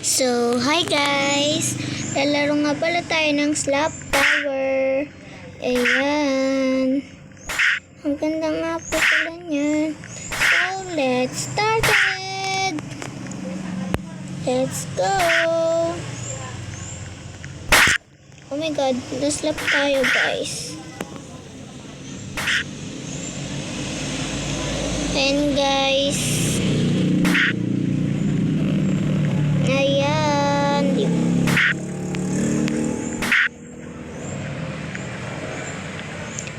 So, hi guys! Lalaro nga pala tayo ng Slap Tower. Ayan. Ang ganda nga po pala niyan. So, let's start it! Let's go! Oh my god, naslap tayo guys. Ayan guys. Ayan.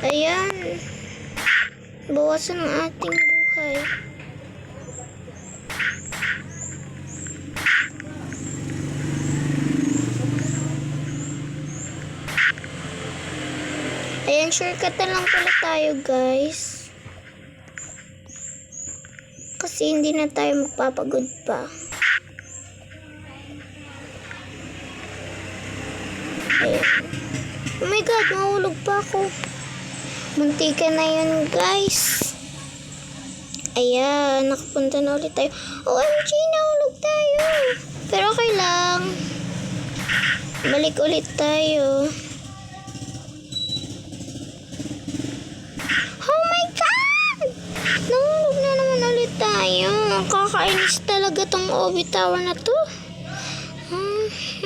Ayan. Bawasan ang ating buhay. Ayan, shortcut na lang pala tayo guys. Kasi hindi na tayo magpapagod pa. Ayan. Oh my god, mahulog pa ako. Muntika na yun guys. Ayan, nakapunta na ulit tayo. OMG, nahulog tayo. Pero okay lang. Balik ulit tayo. Oh my god! Nahulog na naman ulit tayo. Kakainis talaga tong OB tower na to.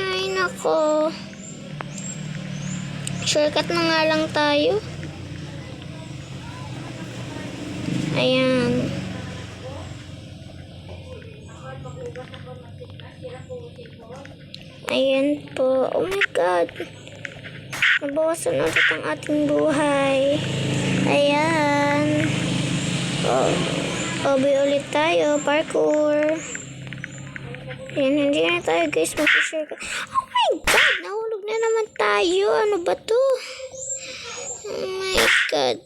Ay nako. Shortcut na nga lang tayo. Ayan. Ayan po. Oh my god. Nabawasan ulit ang ating buhay. Ayan. Obi ulit tayo. Parkour. Ayan, hindi na tayo guys mag-shortcut. Oh my god! Nahulog na naman tayo. Ano ba to? Oh my god.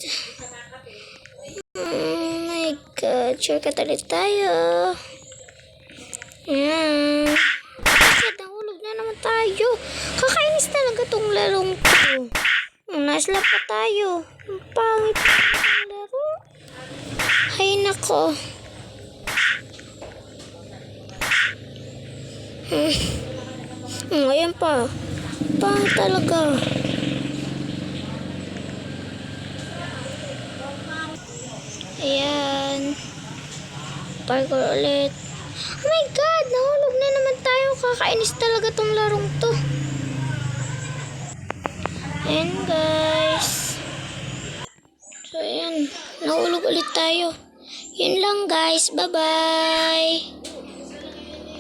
Oh my god. Shortcut ulit tayo. Ayan. Nahulog na naman tayo. Kakainis talaga tong larong to. Naslap pa tayo. Ang pangit ng laro. Ay nako. Ayan pa. Pangit talaga. Ayan. Parkour ulit. Oh my god, nahulog na naman tayo. Kakainis talaga tong larong to. Ayan guys. So ayan, nahulog ulit tayo. Yun lang guys, bye bye.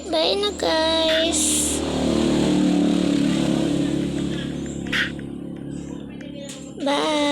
Bye na guys. Bye.